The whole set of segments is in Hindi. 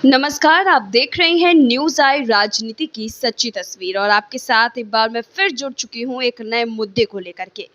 नमस्कार, आप देख रहे हैं न्यूज़ आई राजनीति की सच्ची तस्वीर और आपके साथ एक बार मैं फिर जुड़ चुकी हूं एक नए मुद्दे को लेकर के।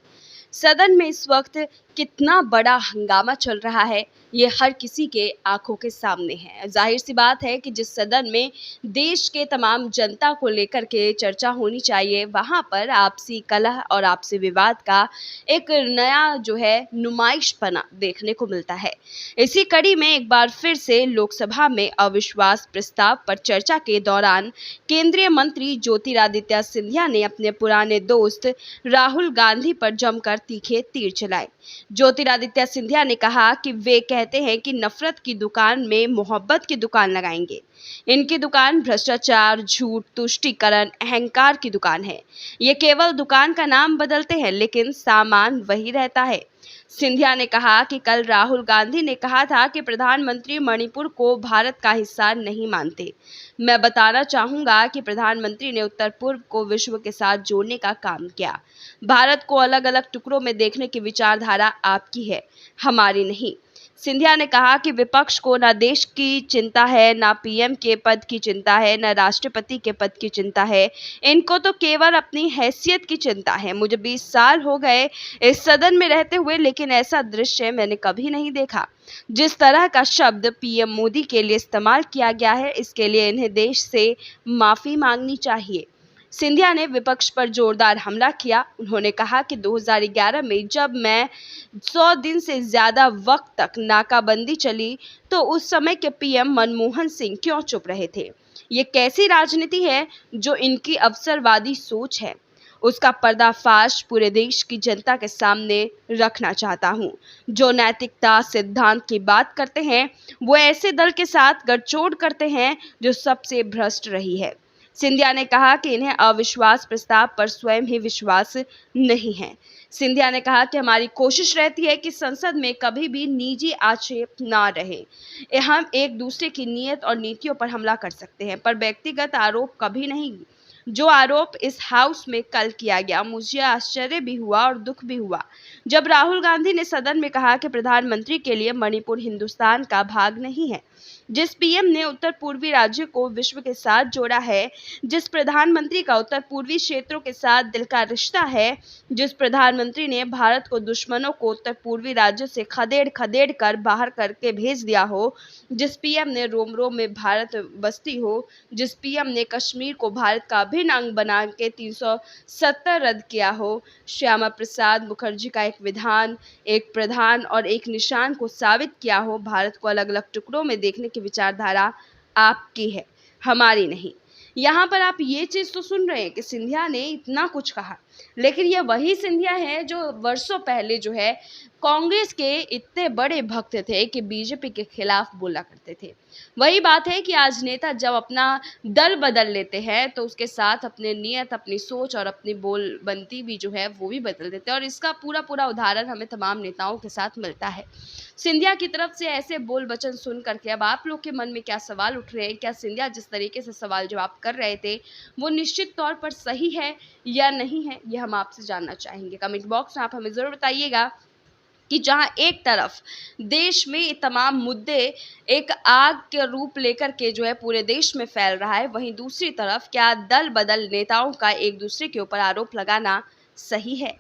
सदन में इस वक्त कितना बड़ा हंगामा चल रहा है ये हर किसी के आंखों के सामने है। जाहिर सी बात है कि जिस सदन में देश के तमाम जनता को लेकर के चर्चा होनी चाहिए, वहां पर आपसी कलह और आपसी विवाद का एक नया जो है नुमाइशपना देखने को मिलता है। इसी कड़ी में एक बार फिर से लोकसभा में अविश्वास प्रस्ताव पर चर्चा के दौरान केंद्रीय मंत्री ज्योतिरादित्य सिंधिया ने अपने पुराने दोस्त राहुल गांधी पर जमकर तीखे तीर चलाए। ज्योतिरादित्य सिंधिया ने कहा कि वे कहते हैं कि नफरत की दुकान में मोहब्बत की दुकान लगाएंगे। इनकी दुकान भ्रष्टाचार, झूठ, तुष्टीकरण, अहंकार की दुकान है। ये केवल दुकान का नाम बदलते हैं लेकिन सामान वही रहता है। सिंधिया ने कहा कि कल राहुल गांधी ने कहा था कि प्रधानमंत्री मणिपुर को भारत का हिस्सा नहीं मानते। मैं बताना चाहूंगा कि प्रधानमंत्री ने उत्तर पूर्व को विश्व के साथ जोड़ने का काम किया। भारत को अलग अलग टुकड़ों में देखने की विचारधारा आपकी है, हमारी नहीं। सिंधिया ने कहा कि विपक्ष को न देश की चिंता है, न पीएम के पद की चिंता है, न राष्ट्रपति के पद की चिंता है। इनको तो केवल अपनी हैसियत की चिंता है। मुझे 20 साल हो गए इस सदन में रहते हुए, लेकिन ऐसा दृश्य मैंने कभी नहीं देखा। जिस तरह का शब्द पीएम मोदी के लिए इस्तेमाल किया गया है, इसके लिए इन्हें देश से माफी मांगनी चाहिए। सिंधिया ने विपक्ष पर जोरदार हमला किया। उन्होंने कहा कि 2011 में जब मैं 100 दिन से ज्यादा वक्त तक नाकाबंदी चली तो उस समय के पीएम मनमोहन सिंह क्यों चुप रहे थे। ये कैसी राजनीति है जो इनकी अवसरवादी सोच है, उसका पर्दाफाश पूरे देश की जनता के सामने रखना चाहता हूं। जो नैतिकता सिद्धांत की बात करते हैं वो ऐसे दल के साथ गठजोड़ करते हैं जो सबसे भ्रष्ट रही है। सिंधिया ने कहा कि इन्हें अविश्वास प्रस्ताव पर स्वयं ही विश्वास नहीं है। सिंधिया ने कहा कि हमारी कोशिश रहती है कि संसद में कभी भी निजी आक्षेप ना रहे। हम एक दूसरे की नीयत और नीतियों पर हमला कर सकते हैं, पर व्यक्तिगत आरोप कभी नहीं। जो आरोप इस हाउस में कल किया गया, मुझे आश्चर्य भी हुआ और दुख भी हुआ जब राहुल गांधी ने सदन में कहा कि प्रधानमंत्री के लिए मणिपुर हिंदुस्तान का भाग नहीं है। जिस पीएम ने उत्तर पूर्वी राज्य को विश्व के साथ जोड़ा है, जिस प्रधानमंत्री का उत्तर पूर्वी क्षेत्रों के साथ दिल का रिश्ता है, जिस प्रधानमंत्री ने भारत को दुश्मनों को उत्तर पूर्वी राज्यों से खदेड़ खदेड़ कर बाहर करके भेज दिया हो, जिस पीएम ने रोम रोम में भारत बसती हो, जिस पीएम ने कश्मीर को भारत का अभिन्न अंग बना के 370 रद्द किया हो, श्यामा प्रसाद मुखर्जी का एक विधान, एक प्रधान और एक निशान को साबित किया हो, भारत को अलग अलग टुकड़ों में देखने की विचारधारा आपकी है, हमारी नहीं। यहाँ पर आप ये चीज तो सुन रहे हैं कि सिंधिया ने इतना कुछ कहा, लेकिन ये वही सिंधिया है जो वर्षों पहले जो है कांग्रेस के इतने बड़े भक्त थे कि बीजेपी के खिलाफ बोला करते थे। वही बात है कि आज नेता जब अपना दल बदल लेते हैं तो उसके साथ अपने नियत, अपनी सोच और अपनी बोलबंती भी जो है वो भी बदल देते हैं, और इसका पूरा पूरा उदाहरण हमें तमाम नेताओं के साथ मिलता है। सिंधिया की तरफ से ऐसे बोल वचन सुन करके अब आप लोग के मन में क्या सवाल उठ रहे हैं? क्या सिंधिया जिस तरीके से सवाल जवाब कर रहे थे वो निश्चित तौर पर सही है या नहीं है, ये हम आपसे जानना चाहेंगे। कमेंट बॉक्स में आप हमें जरूर बताइएगा कि जहां एक तरफ देश में तमाम मुद्दे एक आग के रूप लेकर के जो है पूरे देश में फैल रहा है, वहीं दूसरी तरफ क्या दल बदल नेताओं का एक दूसरे के ऊपर आरोप लगाना सही है?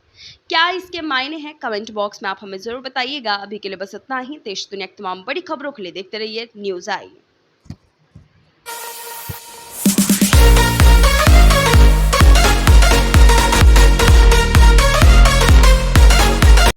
क्या इसके मायने हैं? कमेंट बॉक्स में आप हमें जरूर बताइएगा। अभी के लिए बस इतना ही। देश दुनिया की तमाम बड़ी खबरों के लिए देखते रहिए न्यूज़ आई।